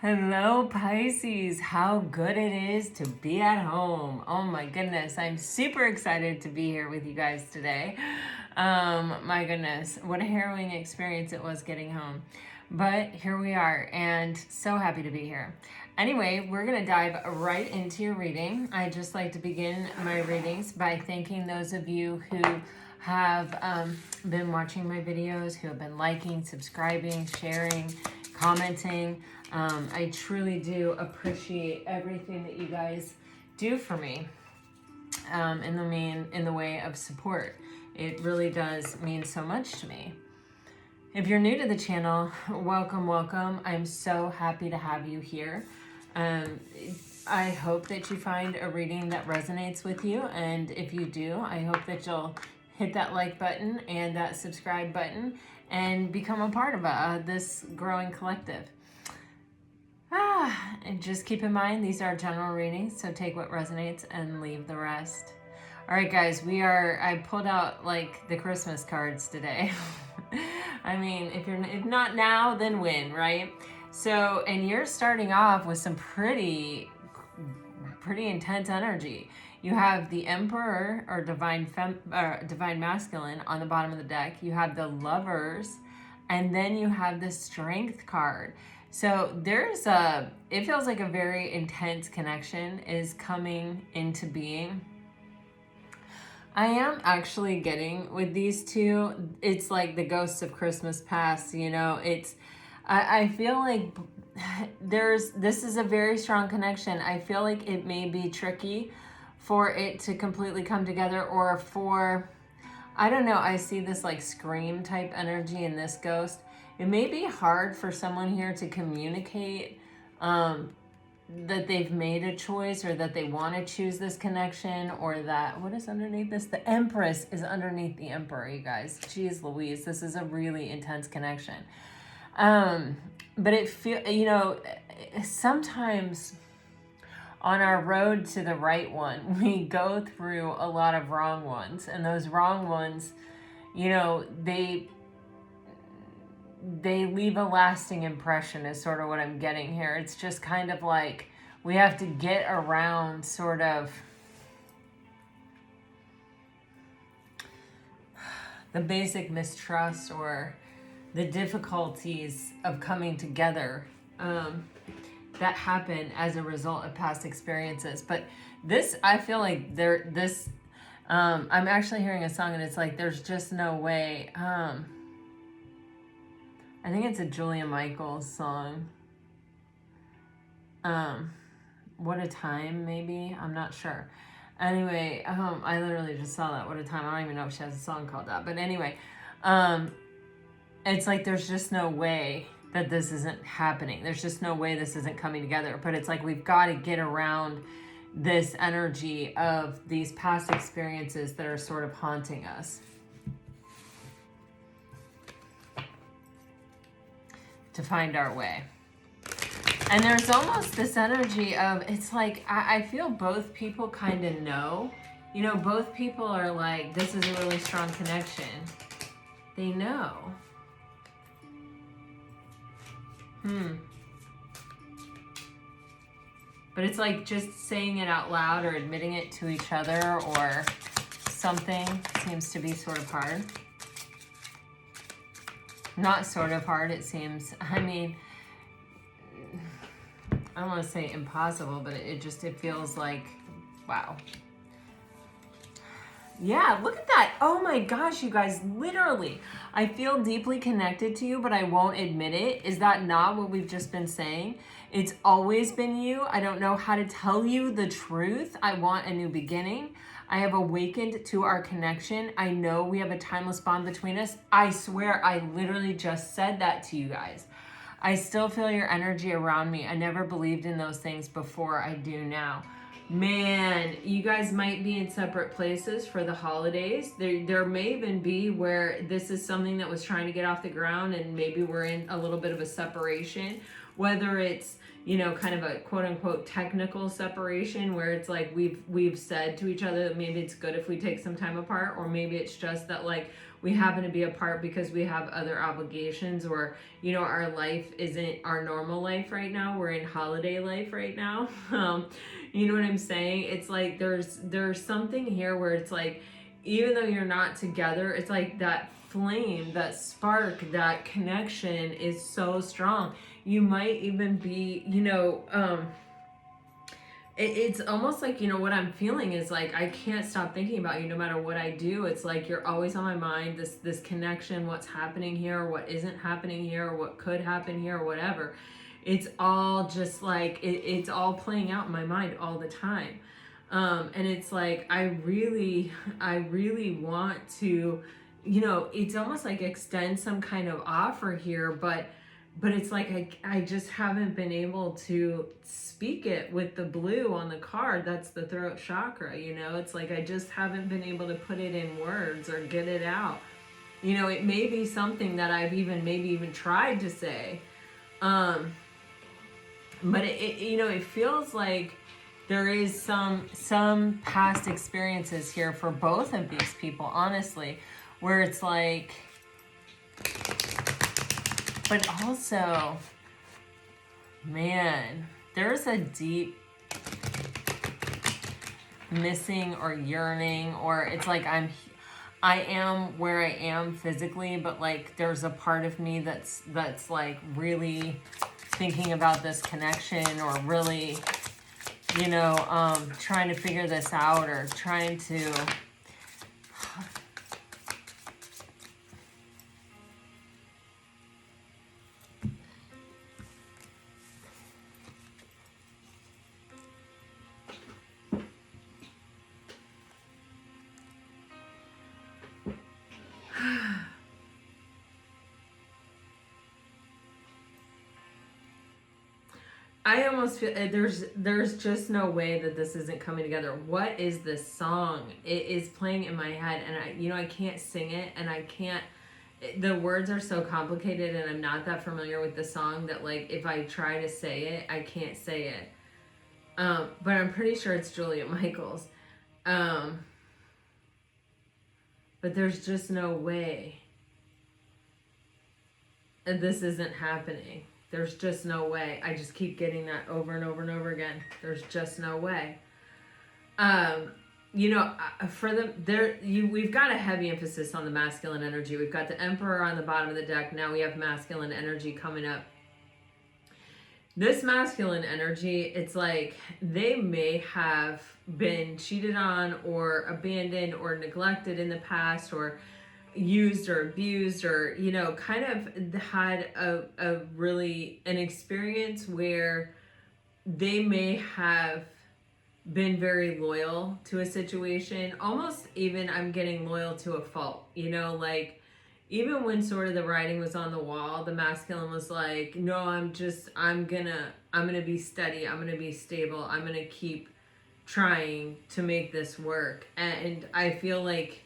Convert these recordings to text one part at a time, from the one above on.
Hello, Pisces. How good it is to be at home. Oh my goodness. I'm super excited to be here with you guys today. My goodness, what a harrowing experience it was getting home. But here we are, and so happy to be here. Anyway, we're going to dive right into your reading. I just like to begin my readings by thanking those of you who have been watching my videos, who have been liking, subscribing, sharing, commenting. I truly do appreciate everything that you guys do for me in the way of support. It really does mean so much to me. If you're new to the channel, welcome. I'm so happy to have you here. I hope that you find a reading that resonates with you, and if you do, I hope that you'll hit that like button and that subscribe button and become a part of this growing collective. And just keep in mind, these are general readings, so take what resonates and leave the rest. All right, guys, I pulled out like the Christmas cards today. I mean, if not now, then when, right? So, and you're starting off with some pretty intense energy. You have the Emperor or Divine Masculine on the bottom of the deck. You have the Lovers, and then you have the Strength card. So it feels like a very intense connection is coming into being. I am actually getting with these two, it's like the ghosts of Christmas past, I feel like this is a very strong connection. I feel like it may be tricky for it to completely come together, or I don't know, I see this like scream type energy in this ghost. It may be hard for someone here to communicate that they've made a choice, or that they want to choose this connection, or that, what is underneath this? The Empress is underneath the Emperor, you guys. Jeez Louise, this is a really intense connection. But sometimes on our road to the right one, we go through a lot of wrong ones, and those wrong ones, they leave a lasting impression is sort of what I'm getting here. It's just kind of like we have to get around sort of the basic mistrust or the difficulties of coming together that happen as a result of past experiences. But this, I feel like I'm actually hearing a song, and it's like, there's just no way. I think it's a Julia Michaels song. What a Time, maybe? I'm not sure. Anyway, I literally just saw that. What a Time. I don't even know if she has a song called that. But anyway, it's like there's just no way that this isn't happening. There's just no way this isn't coming together. But it's like we've got to get around this energy of these past experiences that are sort of haunting us, to find our way. And there's almost this energy of, it's like, I feel both people kind of know. Both people are like, this is a really strong connection. They know. But it's like just saying it out loud or admitting it to each other or something seems to be sort of hard. Not sort of hard, it seems. I mean, I don't want to say impossible, but it feels like, wow. Yeah, look at that. Oh my gosh, you guys, literally. I feel deeply connected to you, but I won't admit it. Is that not what we've just been saying? It's always been you. I don't know how to tell you the truth. I want a new beginning. I have awakened to our connection. I know we have a timeless bond between us. I swear, I literally just said that to you guys. I still feel your energy around me. I never believed in those things before. I do now. Man, you guys might be in separate places for the holidays. There may even be where this is something that was trying to get off the ground, and maybe we're in a little bit of a separation, whether it's, kind of a quote unquote technical separation where it's like we've said to each other that maybe it's good if we take some time apart, or maybe it's just that like we happen to be apart because we have other obligations, or you know, our life isn't our normal life right now, we're in holiday life right now. You know what I'm saying? It's like there's something here where it's like, even though you're not together, it's like that flame, that spark, that connection is so strong. You might even be, you know, it's almost like, you know, what I'm feeling is like, I can't stop thinking about you no matter what I do. It's like you're always on my mind, this connection, what's happening here, what isn't happening here, what could happen here, whatever. It's all just like, it's all playing out in my mind all the time. And it's like, I really want to, you know, it's almost like extend some kind of offer here, but it's like I just haven't been able to speak it with the blue on the card. That's the throat chakra, you know. It's like I just haven't been able to put it in words or get it out. You know, it may be something that I've maybe even tried to say. But it you know, it feels like there is some past experiences here for both of these people, honestly, where it's like, but also, man, there's a deep missing or yearning, or it's like I am where I am physically, but like there's a part of me that's like really thinking about this connection, or really, you know, trying to figure this out, or trying to I almost feel there's just no way that this isn't coming together. What is this song? It is playing in my head, and I can't sing it, and I can't. The words are so complicated, and I'm not that familiar with the song that, like, if I try to say it, I can't say it. But I'm pretty sure it's Julia Michaels. But there's just no way this isn't happening. There's just no way. I just keep getting that over and over and over again. There's just no way. You know, for them, we've got a heavy emphasis on the masculine energy. We've got the Emperor on the bottom of the deck. Now we have masculine energy coming up. This masculine energy, it's like they may have been cheated on or abandoned or neglected in the past, or used or abused, or, you know, kind of had a really an experience where they may have been very loyal to a situation, almost even I'm getting loyal to a fault, you know, like even when sort of the writing was on the wall, the masculine was like, no, I'm gonna be steady, I'm gonna be stable, I'm gonna keep trying to make this work. And I feel like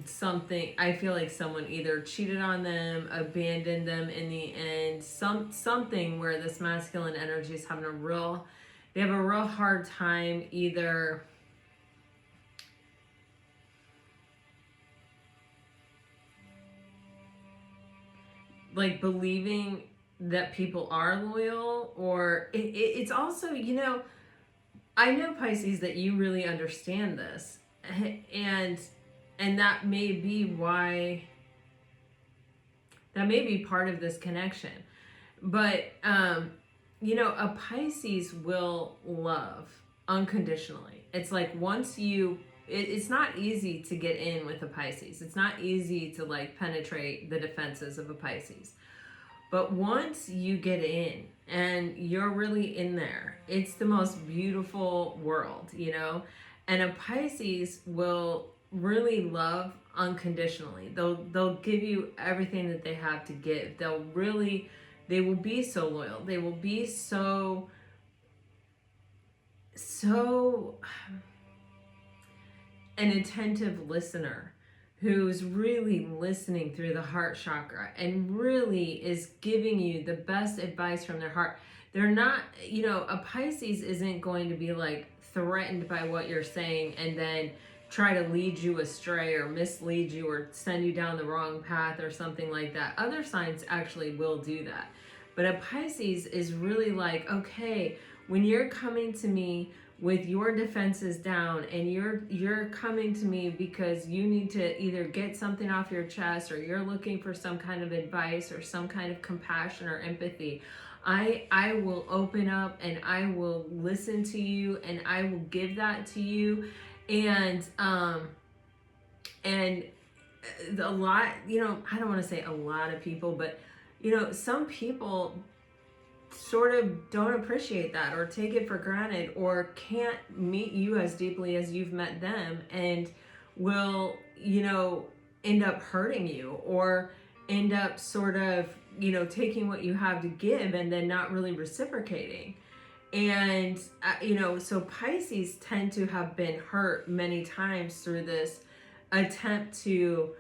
someone either cheated on them, abandoned them in the end, something where this masculine energy is having they have a real hard time either like believing that people are loyal, or it's also, you know, I know, Pisces, that you really understand this, and that may be why, that may be part of this connection. But you know, a Pisces will love unconditionally. It's like once it's not easy to get in with a Pisces. It's not easy to like penetrate the defenses of a Pisces. But once you get in and you're really in there, it's the most beautiful world, you know? And a Pisces will really love unconditionally. They'll give you everything that they have to give. They will be so loyal. They will be so an attentive listener who's really listening through the heart chakra and really is giving you the best advice from their heart. They're not, you know, a Pisces isn't going to be like threatened by what you're saying and then try to lead you astray or mislead you or send you down the wrong path or something like that. Other signs actually will do that. But a Pisces is really like, okay, when you're coming to me with your defenses down and you're coming to me because you need to either get something off your chest or you're looking for some kind of advice or some kind of compassion or empathy, I will open up and I will listen to you and I will give that to you. And a lot, you know, I don't want to say a lot of people, but you know, some people sort of don't appreciate that or take it for granted or can't meet you as deeply as you've met them, and will, you know, end up hurting you or end up sort of, you know, taking what you have to give and then not really reciprocating. And you know, so Pisces tend to have been hurt many times through this attempt to,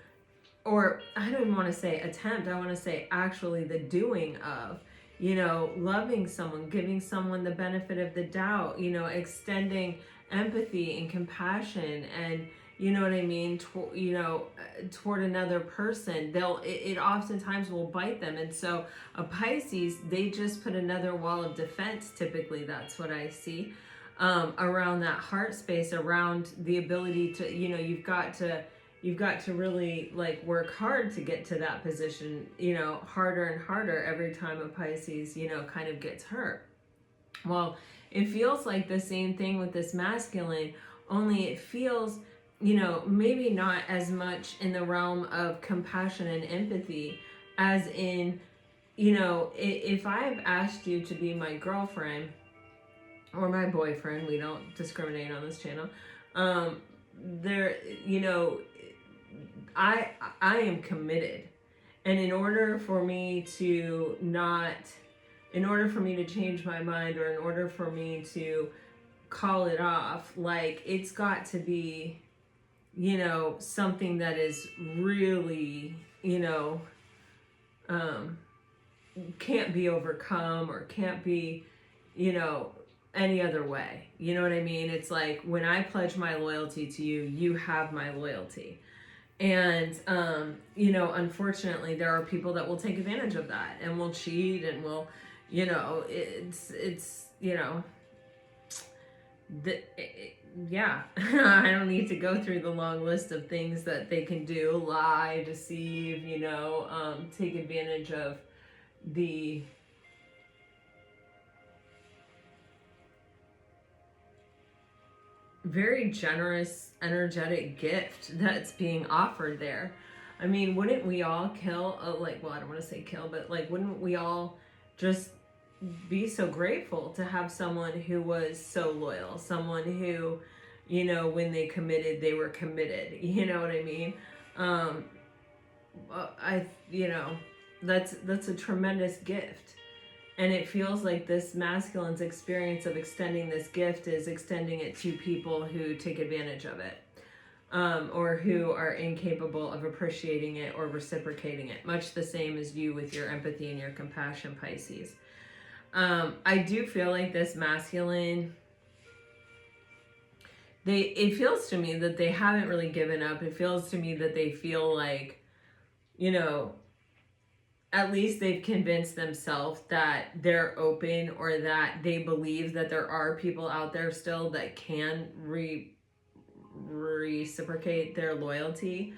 or I don't even want to say attempt, I want to say actually the doing of, you know, loving someone, giving someone the benefit of the doubt, you know, extending empathy and compassion, and you know what I mean, you know, toward another person. It oftentimes will bite them. And so a Pisces, they just put another wall of defense. Typically, that's what I see, around that heart space, around the ability to, you know, you've got to really like work hard to get to that position, you know, harder and harder every time a Pisces, you know, kind of gets hurt. Well, it feels like the same thing with this masculine, only it feels, you know, maybe not as much in the realm of compassion and empathy as in, you know, if I've asked you to be my girlfriend or my boyfriend, we don't discriminate on this channel, there, you know, I am committed. And in order for me to change my mind, or in order for me to call it off, like it's got to be, you know, something that is really, you know, can't be overcome or can't be, you know, any other way. You know what I mean? It's like when I pledge my loyalty to you, you have my loyalty. And, you know, unfortunately, there are people that will take advantage of that and will cheat and will, you know, it's you know, yeah, I don't need to go through the long list of things that they can do: lie, deceive, you know, take advantage of the very generous, energetic gift that's being offered there. I mean, wouldn't we all kill, like, well, I don't want to say kill, but like, wouldn't we all just be so grateful to have someone who was so loyal, someone who, you know, when they committed, they were committed, you know what I mean? You know, that's a tremendous gift. And it feels like this masculine's experience of extending this gift is extending it to people who take advantage of it, or who are incapable of appreciating it or reciprocating it, much the same as you with your empathy and your compassion, Pisces. I do feel like this masculine, it feels to me that they haven't really given up. It feels to me that they feel like, you know, at least they've convinced themselves that they're open, or that they believe that there are people out there still that can reciprocate their loyalty.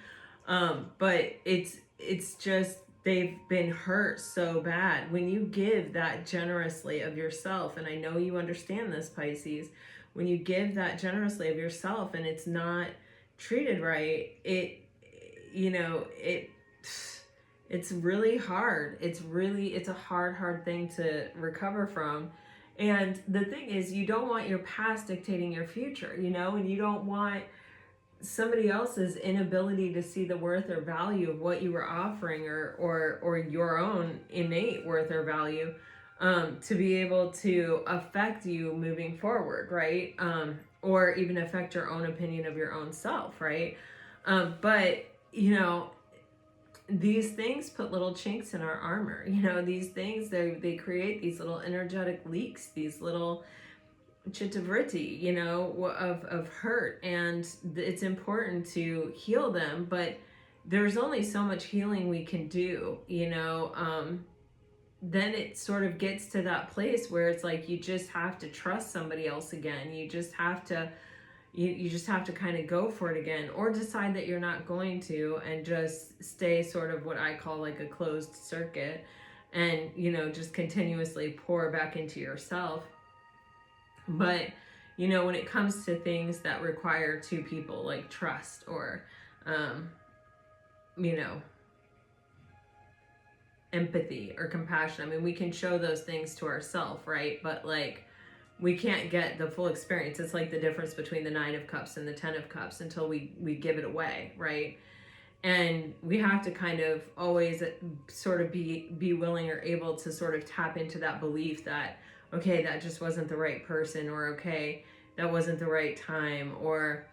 But it's just, they've been hurt so bad. When you give that generously of yourself, and I know you understand this, Pisces, when you give that generously of yourself and it's not treated right, you know, it's really hard. It's a hard thing to recover from. And the thing is, you don't want your past dictating your future, you know, and you don't want somebody else's inability to see the worth or value of what you were offering, or your own innate worth or value, to be able to affect you moving forward, right? Or even affect your own opinion of your own self, right? But, you know, these things put little chinks in our armor. You know, these things, they create these little energetic leaks, these little, chittavritti, of hurt, and it's important to heal them, but there's only so much healing we can do, then it sort of gets to that place where it's like you just have to trust somebody else again. You just have to you just have to kind of go for it again, or decide that you're not going to and just stay sort of what I call like a closed circuit, and just continuously pour back into yourself. But when it comes to things that require two people, like trust or you know empathy or compassion, I mean, we can show those things to ourselves, right? But like, we can't get the full experience. It's like the difference between the 9 of Cups and the 10 of Cups until we give it away, right? And we have to kind of always sort of be willing or able to sort of tap into that belief that, okay, that just wasn't the right person, or okay, that wasn't the right time, or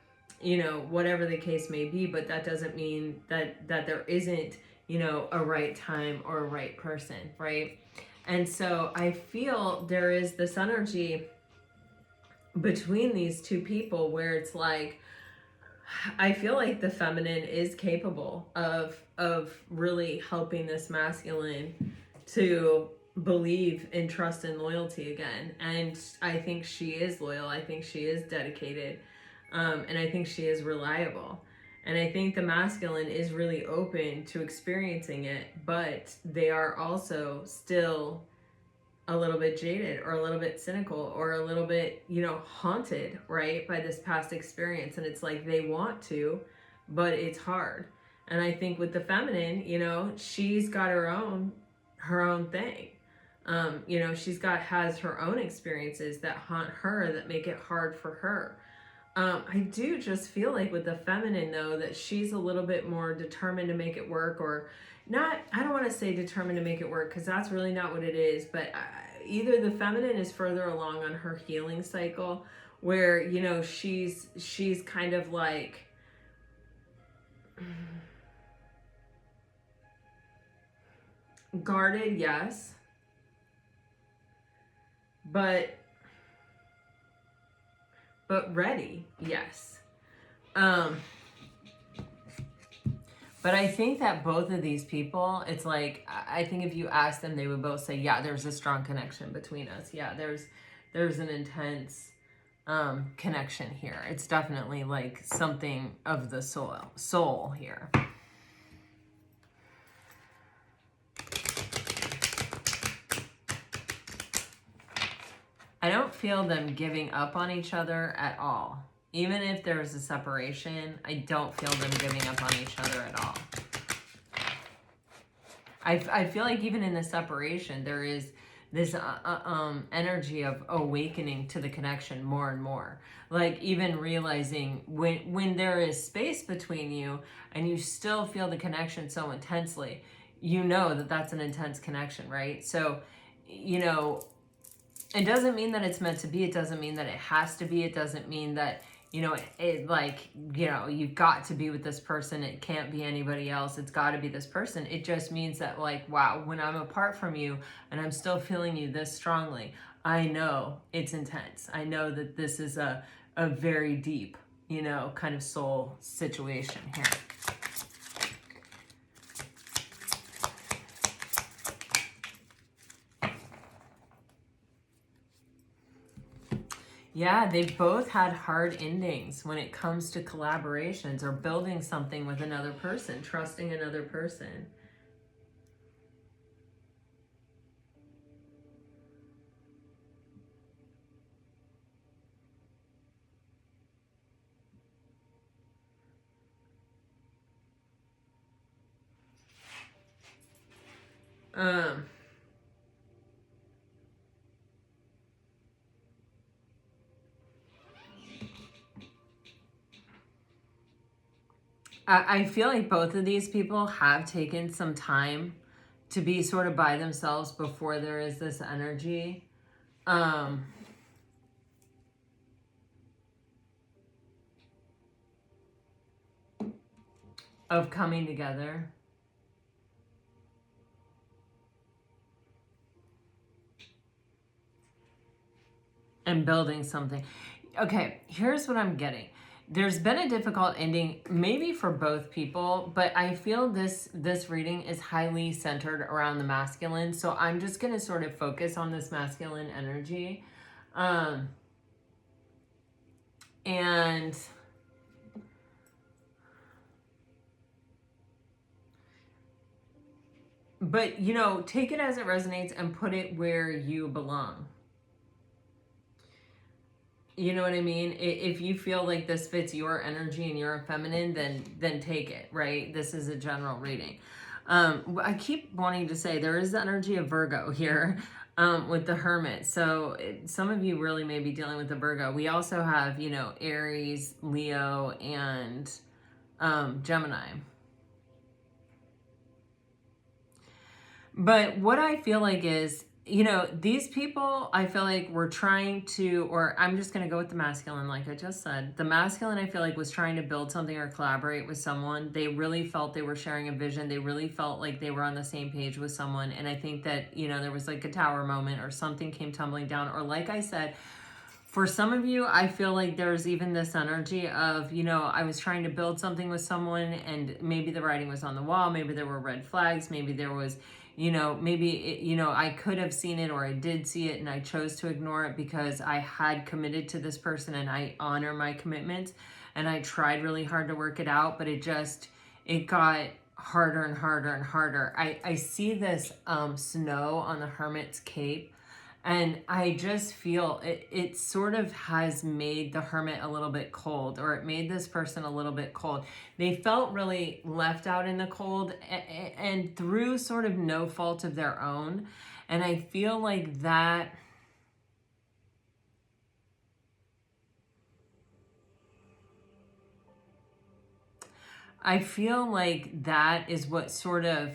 whatever the case may be. But that doesn't mean that there isn't a right time or a right person, right? And so I feel there is this energy between these two people where it's like, I feel like the feminine is capable of really helping this masculine to believe in trust and loyalty again. And I think she is loyal. I think she is dedicated. And I think she is reliable. And I think the masculine is really open to experiencing it, but they are also still a little bit jaded, or a little bit cynical, or a little bit, haunted, right, by this past experience. And it's like they want to, but it's hard. And I think with the feminine, she's got her own thing. Has her own experiences that haunt her, that make it hard for her. I do just feel like with the feminine, though, that she's a little bit more determined to make it work, or not. I don't want to say determined to make it work, because that's really not what it is. But either the feminine is further along on her healing cycle, where she's kind of like guarded, yes, but ready, yes. But I think that both of these people, it's like, I think if you ask them, they would both say, yeah, there's a strong connection between us. Yeah, there's an intense connection here. It's definitely like something of the soul here. I don't feel them giving up on each other at all. Even if there's a separation, I don't feel them giving up on each other at all. I feel like even in the separation, there is this energy of awakening to the connection more and more. Like even realizing when there is space between you and you still feel the connection so intensely, that that's an intense connection, right? So, it doesn't mean that it's meant to be. It doesn't mean that it has to be. It doesn't mean that, you've got to be with this person. It can't be anybody else. It's got to be this person. It just means that, like, wow, when I'm apart from you and I'm still feeling you this strongly, I know it's intense. I know that this is a very deep, kind of soul situation here. Yeah, they've both had hard endings when it comes to collaborations or building something with another person, trusting another person. I feel like both of these people have taken some time to be sort of by themselves before there is this energy. Of coming together. and building something. Okay, here's what I'm getting. There's been a difficult ending, maybe for both people, but I feel this reading is highly centered around the masculine. So I'm just going to sort of focus on this masculine energy. And but you know, take it as it resonates and put it where you belong. You know what I mean? If you feel like this fits your energy and you're a feminine, then take it, right? This is a general reading. I keep wanting to say there is the energy of Virgo here with the Hermit. So some of you really may be dealing with the Virgo. We also have, you know, Aries, Leo, and Gemini. But what I feel like is, you know, these people, I feel like were trying to, or I'm just going to go with the masculine, like I just said. The masculine, I feel like, was trying to build something or collaborate with someone. They really felt they were sharing a vision. They really felt like they were on the same page with someone. And I think that, you know, there was like a tower moment or something came tumbling down. Or like I said, for some of you, I feel like there's even this energy of, you know, I was trying to build something with someone and maybe the writing was on the wall. Maybe there were red flags. Maybe there was, you know, maybe, it, you know, I could have seen it or I did see it and I chose to ignore it because I had committed to this person and I honor my commitments and I tried really hard to work it out, but it got harder and harder and harder. I see this snow on the Hermit's Cape. And I just feel it sort of has made the Hermit a little bit cold, or it made this person a little bit cold. They felt really left out in the cold and through sort of no fault of their own. And I feel like that is what sort of,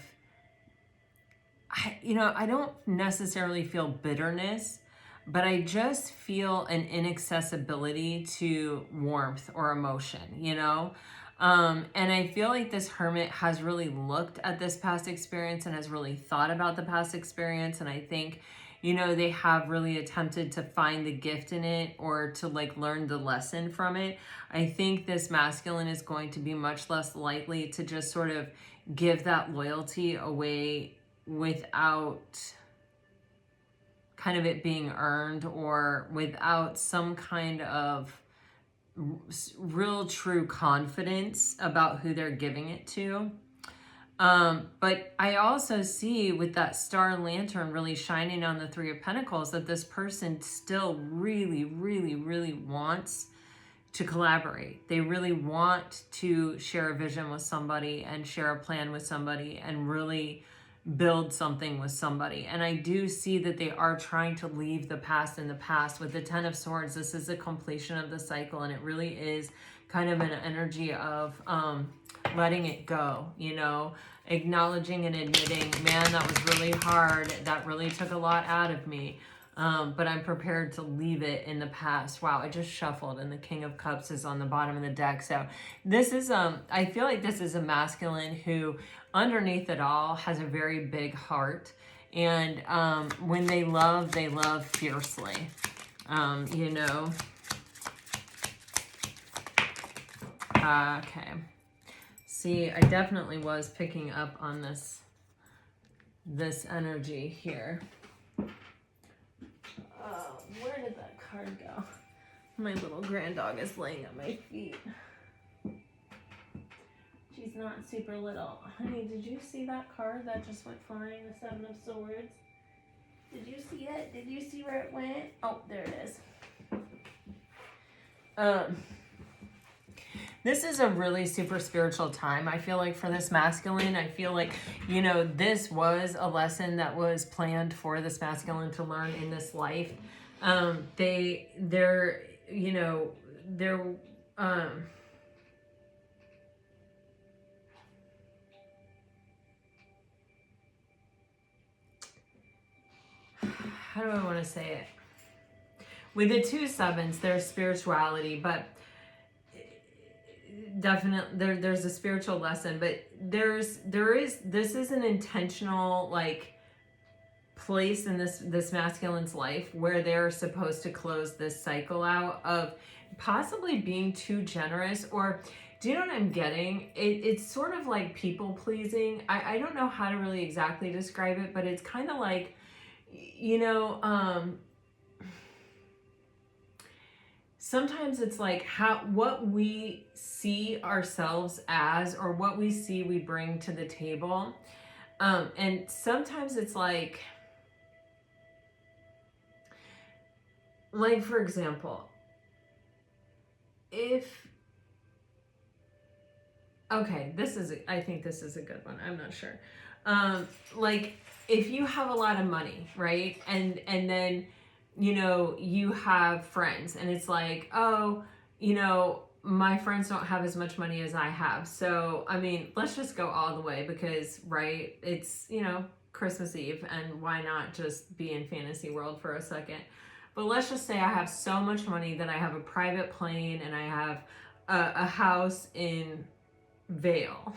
you know, I don't necessarily feel bitterness, but I just feel an inaccessibility to warmth or emotion, you know? And I feel like this Hermit has really looked at this past experience and has really thought about the past experience. And I think, you know, they have really attempted to find the gift in it or to like learn the lesson from it. I think this masculine is going to be much less likely to just sort of give that loyalty away without kind of it being earned or without some kind of real true confidence about who they're giving it to. But I also see with that star lantern really shining on the Three of Pentacles that this person still really, really, really wants to collaborate. They really want to share a vision with somebody and share a plan with somebody and really build something with somebody. And I do see that they are trying to leave the past in the past. With the Ten of Swords, this is a completion of the cycle, and it really is kind of an energy of letting it go, you know, acknowledging and admitting, man, that was really hard. That really took a lot out of me. But I'm prepared to leave it in the past. Wow, I just shuffled and the King of Cups is on the bottom of the deck. So this is, I feel like this is a masculine who underneath it all has a very big heart. And when they love fiercely, you know. Okay. See, I definitely was picking up on this energy here. Where did that card go? My little grand dog is laying at my feet. She's not super little. Honey, did you see that card that just went flying, the Seven of Swords? Did you see it? Did you see where it went? Oh, there it is. This is a really super spiritual time, I feel like, for this masculine. I feel like, you know, this was a lesson that was planned for this masculine to learn in this life. They're, you know, they're, how do I want to say it? With the two sevens, there's spirituality, but definitely there's a spiritual lesson, but this is an intentional, like, place in this masculine's life where they're supposed to close this cycle out of possibly being too generous, or do you know what I'm getting? It's sort of like people pleasing. I don't know how to really exactly describe it, but it's kind of like, you know, sometimes it's like what we see ourselves as, or what we see we bring to the table. And sometimes it's like for example, okay, I think this is a good one. I'm not sure. Like if you have a lot of money, right? And then, you know, you have friends and it's like, oh, you know, my friends don't have as much money as I have. So, I mean, let's just go all the way because, right, it's, you know, Christmas Eve, and why not just be in fantasy world for a second? But let's just say I have so much money that I have a private plane and I have a house in Vale.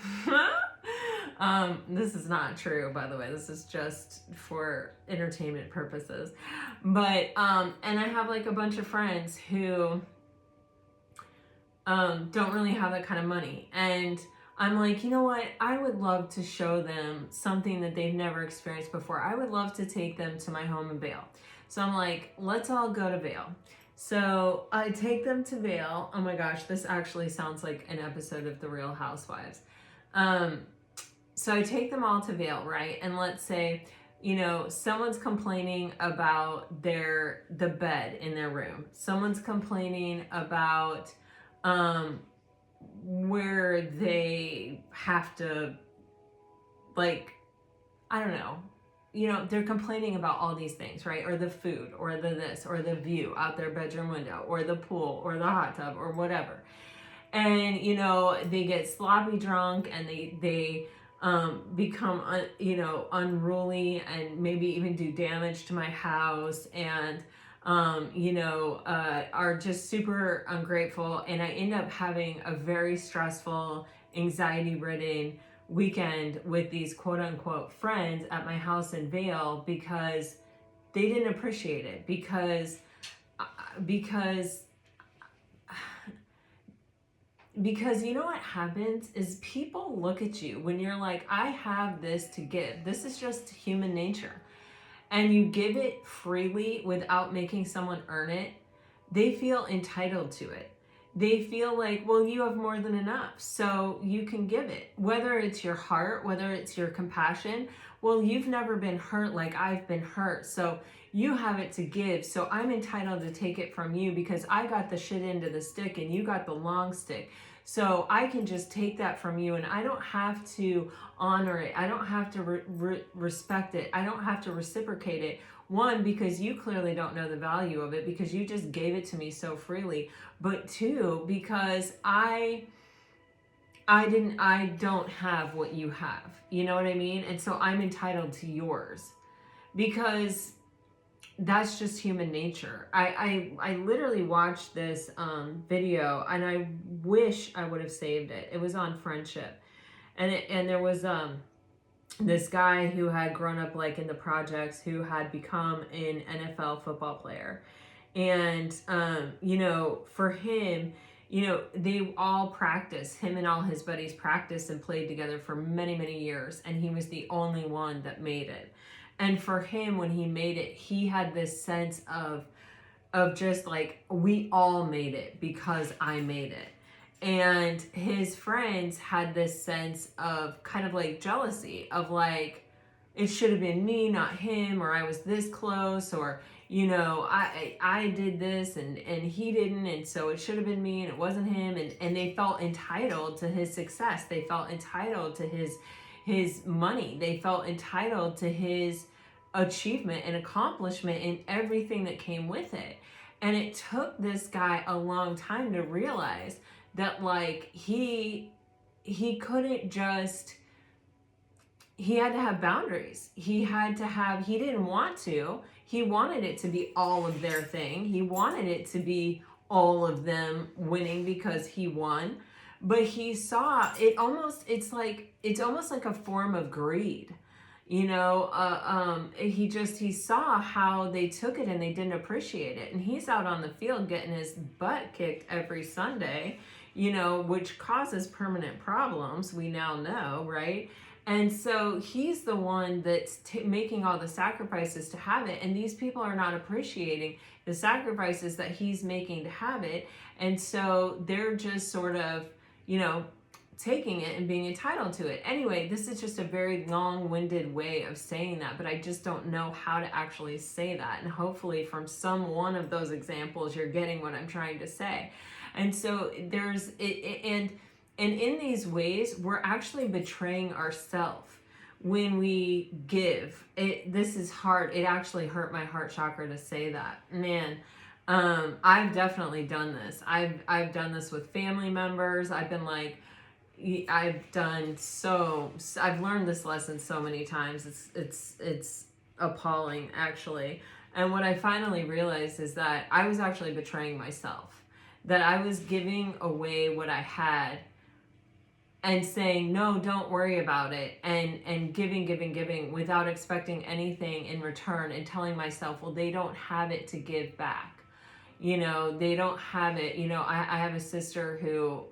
This is not true, by the way. This is just for entertainment purposes. But and I have like a bunch of friends who don't really have that kind of money, and I'm like, you know what? I would love to show them something that they've never experienced before. I would love to take them to my home in Vale. So I'm like, let's all go to Vale. So I take them to Vale. Oh my gosh, this actually sounds like an episode of The Real Housewives. So I take them all to Vale, right? And let's say, you know, someone's complaining about the bed in their room. Someone's complaining about where they have to, like, I don't know, you know, they're complaining about all these things, right? Or the food, or the this, or the view out their bedroom window, or the pool, or the hot tub, or whatever. And, you know, they get sloppy drunk, and they become, you know, unruly, and maybe even do damage to my house, and, you know, are just super ungrateful. And I end up having a very stressful, anxiety-ridden weekend with these quote unquote friends at my house in Vale because they didn't appreciate it, because you know what happens is people look at you when you're like, I have this to give. This is just human nature. And you give it freely without making someone earn it. They feel entitled to it. They feel like, well, you have more than enough, so you can give it. Whether it's your heart, whether it's your compassion, well, you've never been hurt like I've been hurt, so you have it to give, so I'm entitled to take it from you because I got the shit end of the stick and you got the long stick. So I can just take that from you, and I don't have to honor it. I don't have to respect it. I don't have to reciprocate it. One, because you clearly don't know the value of it because you just gave it to me so freely. But two, because I don't have what you have. You know what I mean? And so I'm entitled to yours because that's just human nature. I literally watched this video, and I wish I would have saved it. It was on friendship, and there was this guy who had grown up like in the projects, who had become an NFL football player, and you know, for him, you know, they all practiced. Him and all his buddies practiced and played together for many years, and he was the only one that made it. And for him, when he made it, he had this sense of just like, we all made it because I made it. And his friends had this sense of kind of like jealousy of like, it should have been me, not him, or I was this close, or, you know, I did this and he didn't, and so it should have been me and it wasn't him. And they felt entitled to his success. They felt entitled to his money. They felt entitled to his achievement and accomplishment and everything that came with it. And it took this guy a long time to realize that, like, he couldn't just, he had to have boundaries. He didn't want to. He wanted it to be all of their thing. He wanted it to be all of them winning because he won. But he saw it it's almost like a form of greed. He saw how they took it and they didn't appreciate it. And he's out on the field getting his butt kicked every Sunday, which causes permanent problems, we now know, right? And so he's the one that's making all the sacrifices to have it. And these people are not appreciating the sacrifices that he's making to have it. And so they're just sort of, taking it and being entitled to it. Anyway, this is just a very long-winded way of saying that, but I just don't know how to actually say that. And hopefully from some one of those examples, you're getting what I'm trying to say. And so there's it, and in these ways, we're actually betraying ourselves when we give. This is hard. It actually hurt my heart chakra to say that. Man, I've definitely done this. I've done this with family members. I've been like, I've learned this lesson so many times. It's appalling, actually. And what I finally realized is that I was actually betraying myself, that I was giving away what I had and saying, no, don't worry about it, and giving without expecting anything in return, and telling myself, well, they don't have it to give back. They don't have it. I have a sister who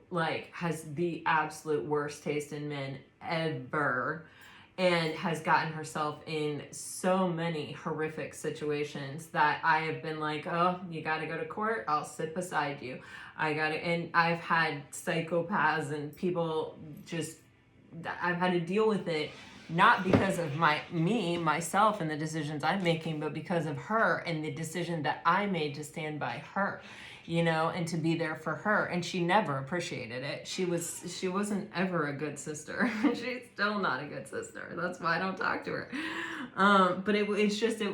has the absolute worst taste in men ever, and has gotten herself in so many horrific situations that I have been like, oh, you got to go to court, I'll sit beside you. And I've had psychopaths and people I've had to deal with it, not because of myself and the decisions I'm making, but because of her and the decision that I made to stand by her, and to be there for her. And she never appreciated it. She wasn't ever a good sister. She's still not a good sister. That's why I don't talk to her. But it's just, there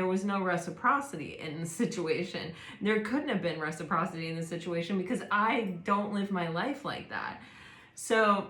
was no reciprocity in the situation. There couldn't have been reciprocity in the situation because I don't live my life like that. So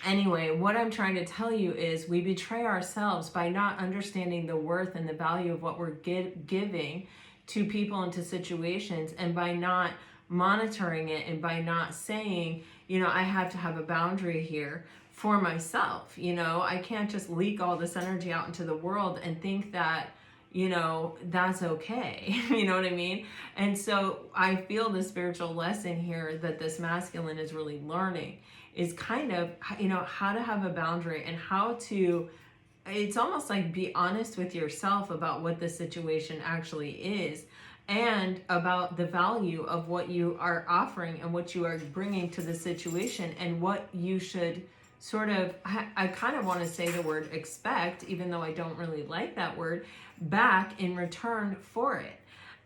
anyway, what I'm trying to tell you is we betray ourselves by not understanding the worth and the value of what we're giving to people and to situations, and by not monitoring it, and by not saying, I have to have a boundary here for myself. I can't just leak all this energy out into the world and think that, that's okay. You know what I mean? And so I feel the spiritual lesson here that this masculine is really learning is kind of, how to have a boundary, and how to, it's almost like be honest with yourself about what the situation actually is, and about the value of what you are offering and what you are bringing to the situation, and what you should sort of, I kind of want to say the word expect, even though I don't really like that word, back in return for it.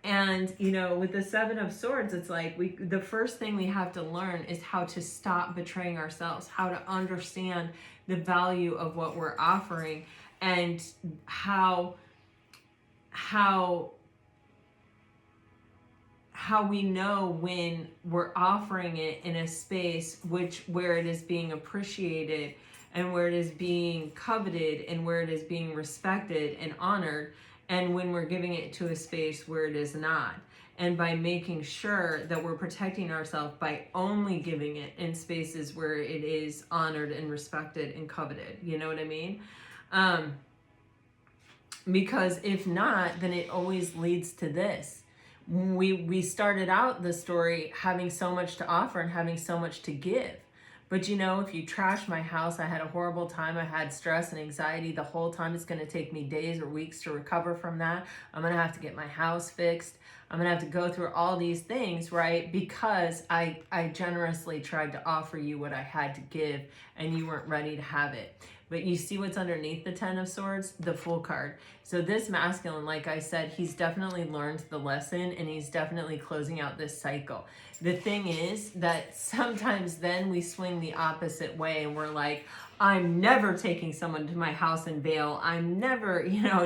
And, with the Seven of Swords, it's like the first thing we have to learn is how to stop betraying ourselves, how to understand the value of what we're offering, and how we know when we're offering it in a space where it is being appreciated, and where it is being coveted, and where it is being respected and honored, and when we're giving it to a space where it is not. And by making sure that we're protecting ourselves by only giving it in spaces where it is honored and respected and coveted. You know what I mean? Because if not, then it always leads to this. We started out the story having so much to offer and having so much to give. But if you trash my house, I had a horrible time. I had stress and anxiety the whole time. It's going to take me days or weeks to recover from that. I'm going to have to get my house fixed. I'm going to have to go through all these things, right? Because I generously tried to offer you what I had to give, and you weren't ready to have it. But you see what's underneath the Ten of Swords? The Fool card. So this masculine, like I said, he's definitely learned the lesson, and he's definitely closing out this cycle. The thing is that sometimes then we swing the opposite way, and we're like, I'm never taking someone to my house and bail. I'm never,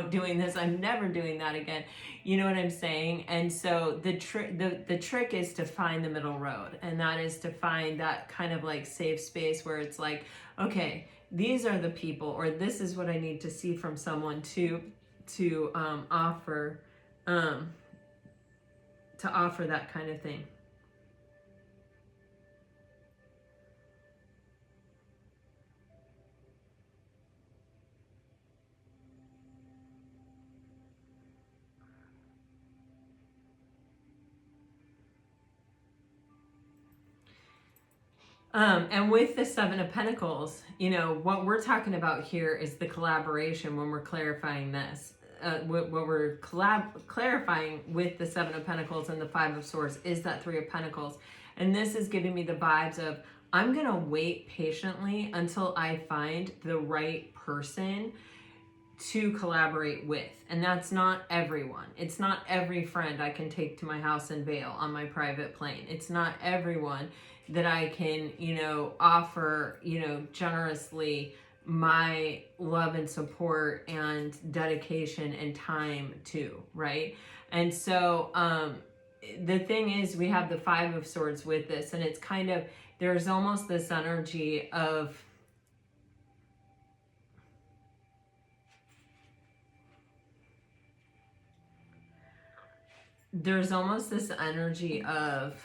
doing this. I'm never doing that again. You know what I'm saying? And so the trick is to find the middle road, and that is to find that kind of like safe space where it's like, okay, these are the people, or this is what I need to see from someone to offer that kind of thing. And with the Seven of Pentacles, you know, what we're talking about here is the collaboration when we're clarifying this. What we're clarifying with the Seven of Pentacles and the Five of Swords is that Three of Pentacles. And this is giving me the vibes of, I'm going to wait patiently until I find the right person to collaborate with. And that's not everyone. It's not every friend I can take to my house and Vail on my private plane. It's not everyone that I can, you know, offer, you know, generously my love and support and dedication and time to, right? And so the thing is, we have the Five of Swords with this, and it's kind of, there's almost this energy of, there's almost this energy of,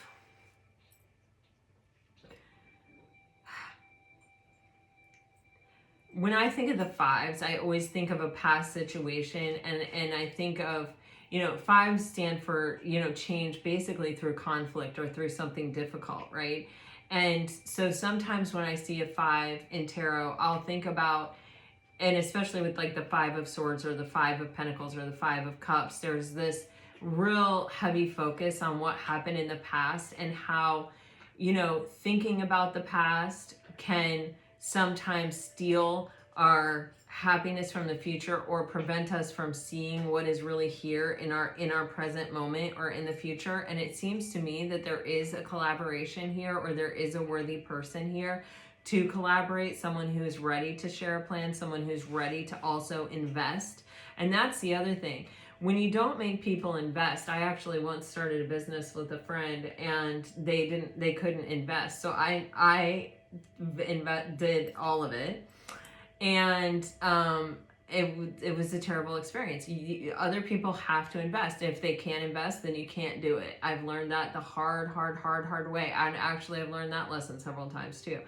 when I think of the fives, I always think of a past situation, and I think of, you know, fives stand for, you know, change basically through conflict or through something difficult, right? And so sometimes when I see a five in tarot, I'll think about, and especially with like the Five of Swords or the Five of Pentacles or the Five of Cups, there's this real heavy focus on what happened in the past and how, you know, thinking about the past can sometimes steal our happiness from the future or prevent us from seeing what is really here in our present moment or in the future. And it seems to me that there is a collaboration here, or there is a worthy person here to collaborate, someone who is ready to share a plan, someone who's ready to also invest. And that's the other thing. When you don't make people invest, I actually once started a business with a friend and they couldn't invest. So I did all of it, and it was a terrible experience. Other people have to invest. If they can't invest, then you can't do it. I've learned that the hard way. And actually, I've learned that lesson several times too.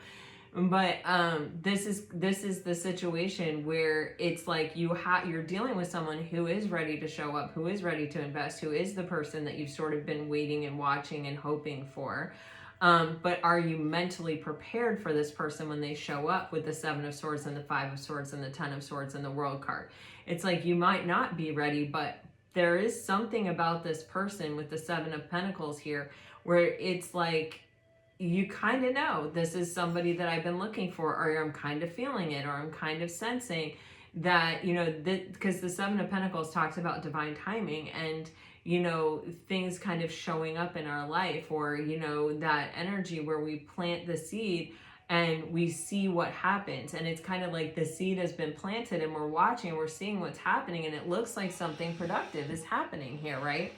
But this is the situation where it's like you're dealing with someone who is ready to show up, who is ready to invest, who is the person that you've sort of been waiting and watching and hoping for. But are you mentally prepared for this person when they show up with the Seven of Swords and the Five of Swords and the Ten of Swords and the World card? It's like you might not be ready, but there is something about this person with the Seven of Pentacles here where it's like, you kind of know this is somebody that I've been looking for, or I'm kind of feeling it, or I'm kind of sensing that, you know, because the Seven of Pentacles talks about divine timing and, you know, things kind of showing up in our life, or, you know, that energy where we plant the seed and we see what happens. And it's kind of like the seed has been planted and we're watching, we're seeing what's happening, and it looks like something productive is happening here, right?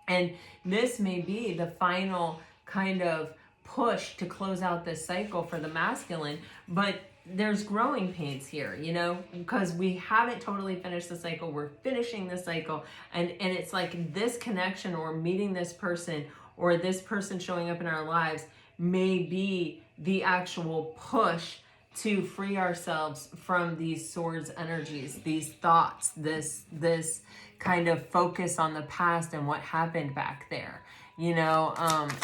And this may be the final kind of push to close out this cycle for the masculine, but there's growing pains here, you know, because we haven't totally finished the cycle. We're finishing the cycle, and it's like this connection or meeting this person or this person showing up in our lives may be the actual push to free ourselves from these swords energies, these thoughts, this kind of focus on the past and what happened back there, you know.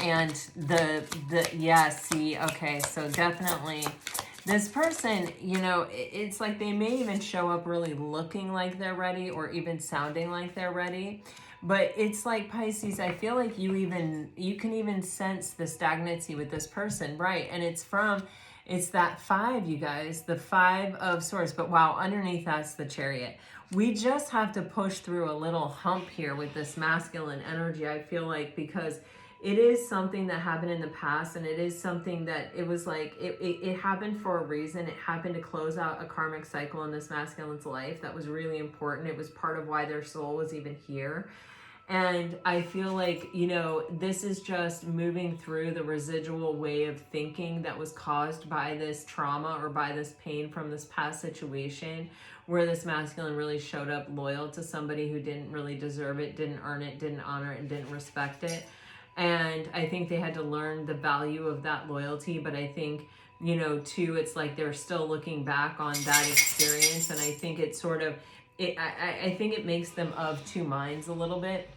And yeah, see, okay, so definitely this person, you know, it's like they may even show up really looking like they're ready or even sounding like they're ready. But it's like, Pisces, I feel like you can even sense the stagnancy with this person, right? And it's that five, you guys, the Five of Swords. But wow, underneath that's the Chariot. We just have to push through a little hump here with this masculine energy, I feel like, because it is something that happened in the past, and it is something that it was like, it happened for a reason. It happened to close out a karmic cycle in this masculine's life that was really important. It was part of why their soul was even here. And I feel like, you know, this is just moving through the residual way of thinking that was caused by this trauma or by this pain from this past situation, where this masculine really showed up loyal to somebody who didn't really deserve it, didn't earn it, didn't honor it, and didn't respect it. And I think they had to learn the value of that loyalty. But I think, you know, too, it's like they're still looking back on that experience. And I think it's sort of, I think it makes them of two minds a little bit.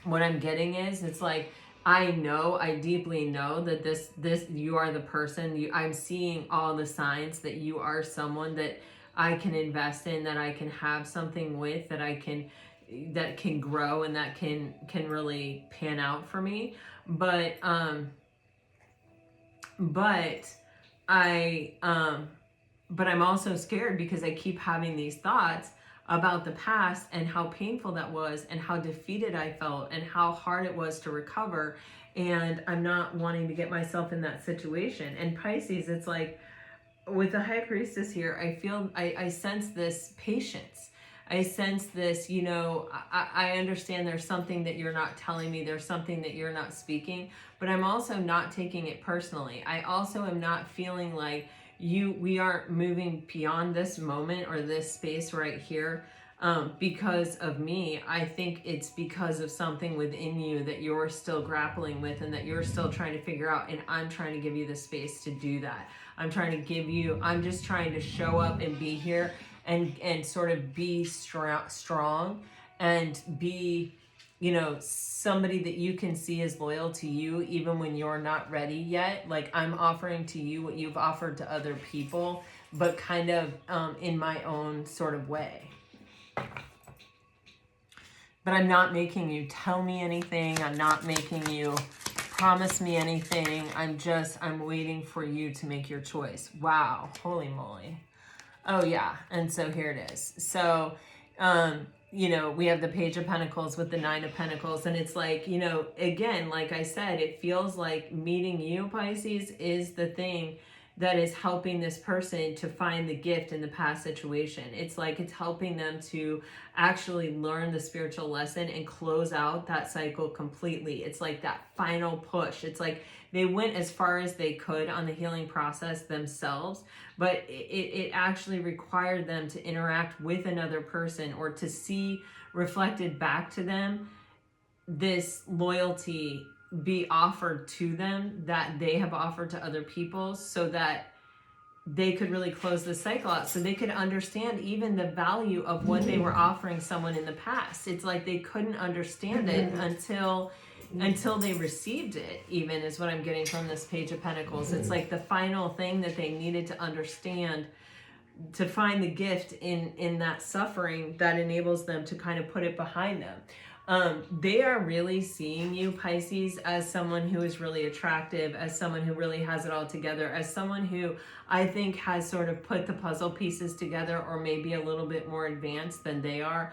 What I'm getting is, it's like I deeply know that you are the person. I'm seeing all the signs that you are someone that I can invest in, that I can have something with, that can grow and that can really pan out for me. But I but I'm also scared because I keep having these thoughts about the past and how painful that was and how defeated I felt and how hard it was to recover. And I'm not wanting to get myself in that situation. And Pisces, it's like with the High Priestess here, I sense this patience. I sense this, I understand there's something that you're not telling me, there's something that you're not speaking, but I'm also not taking it personally. I also am not feeling like we aren't moving beyond this moment or this space right here because of me. I think it's because of something within you that you're still grappling with and that you're still trying to figure out, and I'm trying to give you the space to do that. I'm just trying to show up and be here and sort of be strong and be, somebody that you can see is loyal to you even when you're not ready yet. Like, I'm offering to you what you've offered to other people, but kind of in my own sort of way. But I'm not making you tell me anything. I'm not making you promise me anything. I'm waiting for you to make your choice. Wow, holy moly. Oh yeah, and so here it is. So, we have the Page of Pentacles with the Nine of Pentacles, and it's like, again, like I said, it feels like meeting you, Pisces, is the thing that is helping this person to find the gift in the past situation. It's like it's helping them to actually learn the spiritual lesson and close out that cycle completely. It's like that final push. It's like they went as far as they could on the healing process themselves, but it actually required them to interact with another person or to see reflected back to them this loyalty be offered to them that they have offered to other people, so that they could really close the cycle out, so they could understand even the value of what they were offering someone in the past. It's like they couldn't understand it until they received it, even, is what I'm getting from this Page of Pentacles. It's like the final thing that they needed to understand to find the gift in that suffering that enables them to kind of put it behind them. They are really seeing you, Pisces, as someone who is really attractive, as someone who really has it all together, as someone who I think has sort of put the puzzle pieces together, or maybe a little bit more advanced than they are,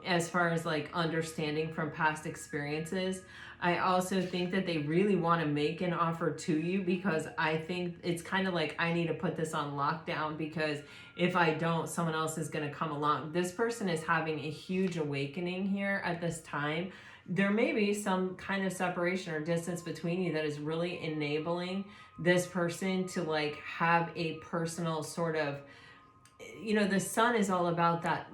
as far as like understanding from past experiences. I also think that they really want to make an offer to you, because I think it's kind of like, I need to put this on lockdown, because if I don't, someone else is going to come along. This person is having a huge awakening here at this time. There may be some kind of separation or distance between you that is really enabling this person to like have a personal sort of, the sun is all about that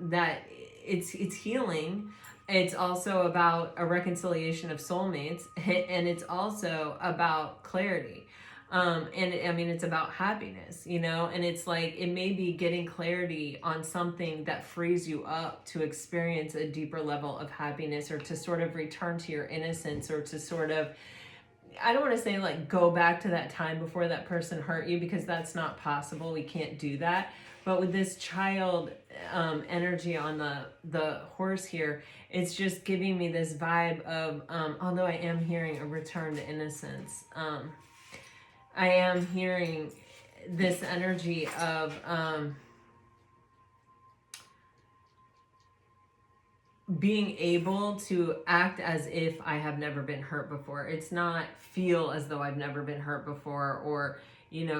it's healing. It's also about a reconciliation of soulmates, and it's also about clarity. It's about happiness, and it's like, it may be getting clarity on something that frees you up to experience a deeper level of happiness, or to sort of return to your innocence, or to sort of, I don't want to say like go back to that time before that person hurt you, because that's not possible. We can't do that. But with this child energy on the horse here, it's just giving me this vibe of, although I am hearing a return to innocence, I am hearing this energy of being able to act as if I have never been hurt before. It's not feel as though I've never been hurt before, or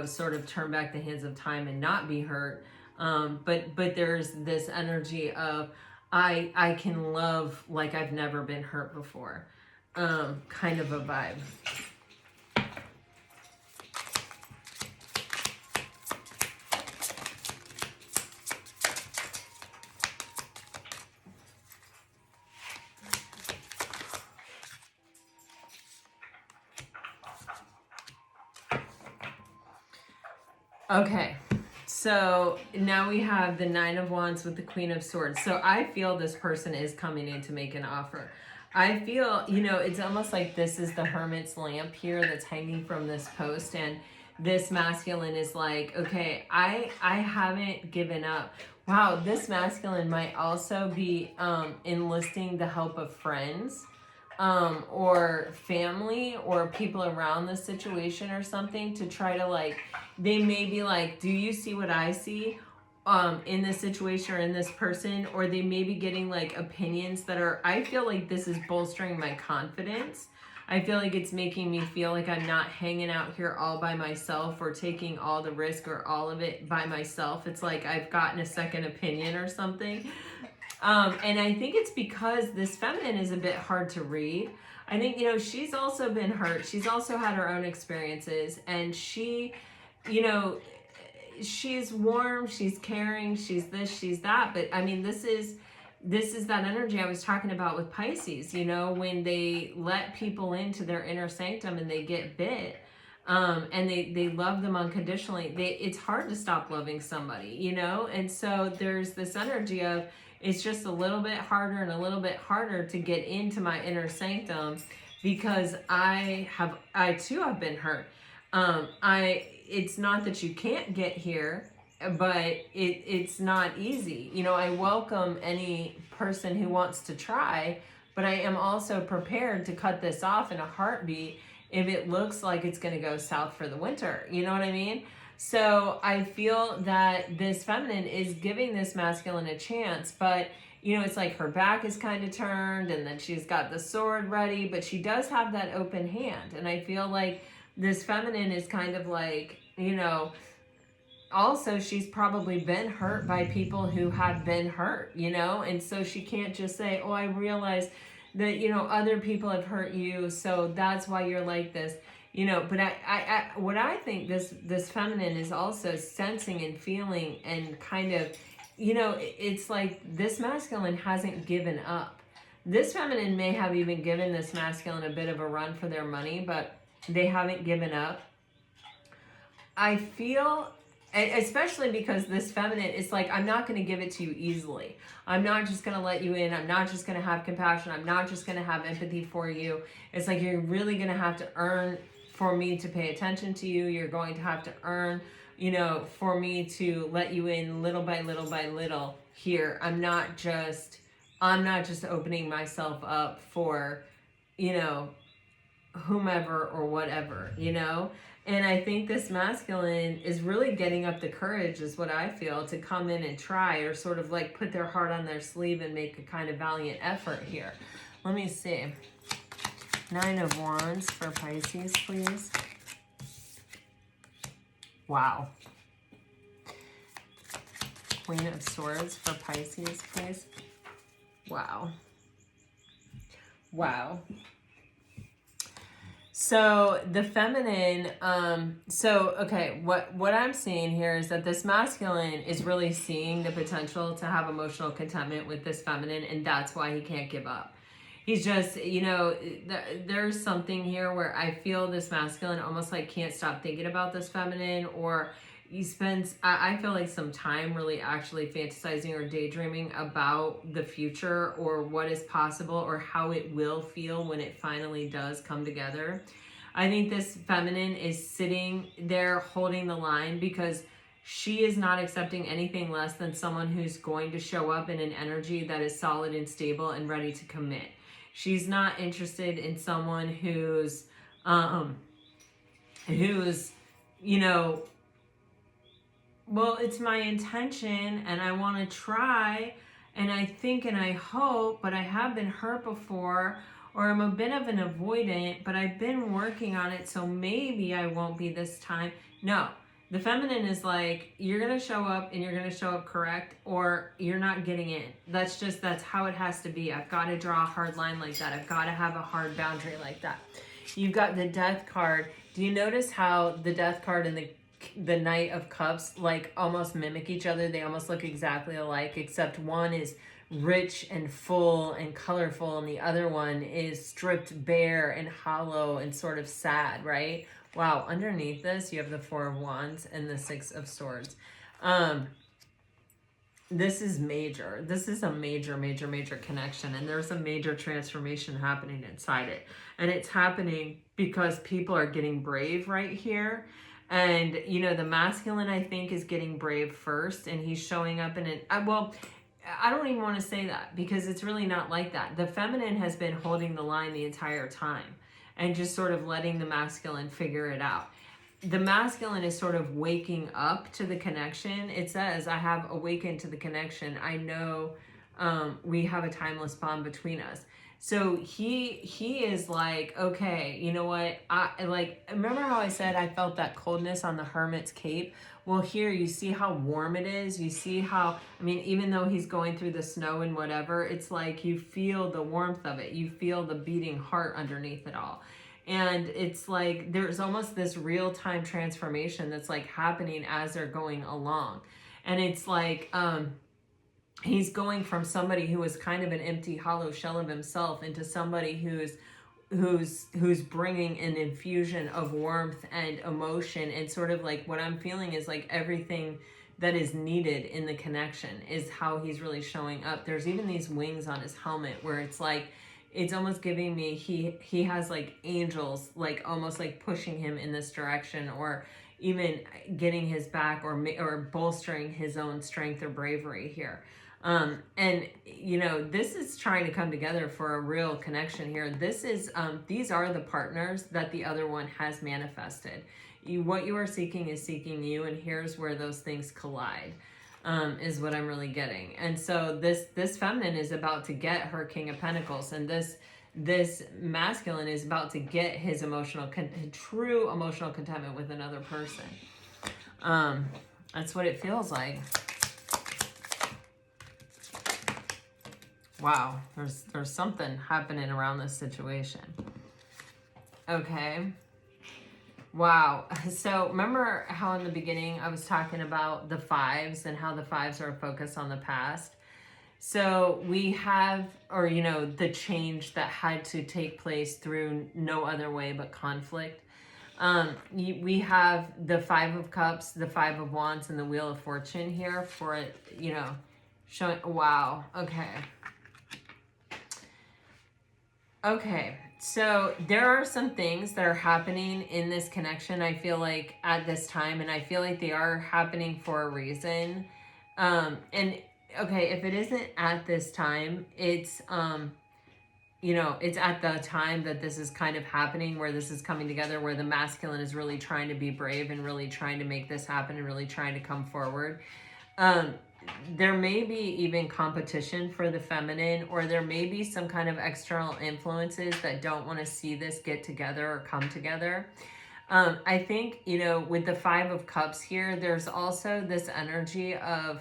sort of turn back the hands of time and not be hurt. But there's this energy of I can love like I've never been hurt before, kind of a vibe. Okay, so now we have the Nine of Wands with the Queen of Swords. So I feel this person is coming in to make an offer. I feel, you know, it's almost like this is the hermit's lamp here that's hanging from this post, and this masculine is like, okay, I haven't given up. Wow, this masculine might also be enlisting the help of friends, or family or people around the situation or something to try to, like, they may be like, do you see what I see in this situation or in this person? Or they may be getting like opinions that are, I feel like this is bolstering my confidence. I feel like it's making me feel like I'm not hanging out here all by myself or taking all the risk or all of it by myself. It's like I've gotten a second opinion or something. And I think it's because this feminine is a bit hard to read. I think, you know, she's also been hurt. She's also had her own experiences. And she, you know, she's warm, she's caring, she's this, she's that. But I mean, this is that energy I was talking about with Pisces, you know, when they let people into their inner sanctum and they get bit. And they love them unconditionally. It's hard to stop loving somebody, you know? And so there's this energy of, it's just a little bit harder and a little bit harder to get into my inner sanctum because I too have been hurt. It's not that you can't get here, but it's not easy. You know, I welcome any person who wants to try, but I am also prepared to cut this off in a heartbeat if it looks like it's going to go south for the winter. You know what I mean? So I feel that this feminine is giving this masculine a chance, but you know, it's like her back is kind of turned and then she's got the sword ready, but she does have that open hand. And I feel like this feminine is kind of like, you know, also she's probably been hurt by people who have been hurt, you know, and so she can't just say, oh, I realize that, you know, other people have hurt you, so that's why you're like this, you know. But what I think this feminine is also sensing and feeling and kind of, you know, it's like this masculine hasn't given up. This feminine may have even given this masculine a bit of a run for their money, but they haven't given up. I feel, especially because this feminine is like, I'm not going to give it to you easily. I'm not just going to let you in. I'm not just going to have compassion. I'm not just going to have empathy for you. It's like you're really going to have to earn for me to pay attention to you. You're going to have to earn, you know, for me to let you in little by little by little here. I'm not just opening myself up for, you know, whomever or whatever, you know. And I think this masculine is really getting up the courage, is what I feel, to come in and try, or sort of like put their heart on their sleeve and make a kind of valiant effort here. Let me see. 9 of Wands for Pisces, please. Wow. Queen of Swords for Pisces, please. Wow. Wow. So the feminine, okay, what I'm seeing here is that this masculine is really seeing the potential to have emotional contentment with this feminine, and that's why he can't give up. He's just, you know, there's something here where I feel this masculine almost like can't stop thinking about this feminine, or he spends, I feel like, some time really actually fantasizing or daydreaming about the future or what is possible or how it will feel when it finally does come together. I think this feminine is sitting there holding the line because she is not accepting anything less than someone who's going to show up in an energy that is solid and stable and ready to commit. She's not interested in someone who's, you know, well, it's my intention and I want to try and I think and I hope, but I have been hurt before, or I'm a bit of an avoidant, but I've been working on it, so maybe I won't be this time. No, the feminine is like, you're going to show up and you're going to show up correct, or you're not getting in. That's how it has to be. I've got to draw a hard line like that. I've got to have a hard boundary like that. You've got the Death card. Do you notice how the Death card and the Knight of Cups like almost mimic each other? They almost look exactly alike, except one is rich and full and colorful and the other one is stripped bare and hollow and sort of sad, right? Wow, underneath this you have the 4 of Wands and the 6 of Swords. this is major. This is a major, major, major connection. And there's a major transformation happening inside it. And it's happening because people are getting brave right here. And, you know, the masculine, I think, is getting brave first. And he's showing up in an, well, I don't even want to say that because it's really not like that. The feminine has been holding the line the entire time and just sort of letting the masculine figure it out. The masculine is sort of waking up to the connection. It says, I have awakened to the connection. I know we have a timeless bond between us. So he is like, okay, you know what? I like, remember how I said I felt that coldness on the Hermit's Cape? Well, here you see how warm it is. You see how, I mean, even though he's going through the snow and whatever, it's like you feel the warmth of it. You feel the beating heart underneath it all. And it's like there's almost this real-time transformation that's like happening as they're going along. And it's like he's going from somebody who was kind of an empty, hollow shell of himself into somebody who's bringing an infusion of warmth and emotion. And sort of like what I'm feeling is like everything that is needed in the connection is how he's really showing up. There's even these wings on his helmet where it's like, it's almost giving me, he has like angels, like almost like pushing him in this direction, or even getting his back, or bolstering his own strength or bravery here. And you know, this is trying to come together for a real connection here. This is, these are the partners that the other one has manifested. What you are seeking is seeking you, and here's where those things collide. Is what I'm really getting. And so this feminine is about to get her King of Pentacles, and this masculine is about to get his true emotional contentment with another person. That's what it feels like. Wow, there's something happening around this situation. Okay. Wow. So remember how in the beginning I was talking about the fives and how the fives are focused on the past? So we have, or, you know, the change that had to take place through no other way but conflict. We have the Five of Cups, the Five of Wands, and the Wheel of Fortune here for it, you know, showing, wow. Okay. Okay. So there are some things that are happening in this connection, I feel like, at this time, and I feel like they are happening for a reason. And okay, if it isn't at this time, it's, you know, it's at the time that this is kind of happening, where this is coming together, where the masculine is really trying to be brave and really trying to make this happen and really trying to come forward. There may be even competition for the feminine, or there may be some kind of external influences that don't want to see this get together or come together. I think, you know, with the Five of Cups here, there's also this energy of,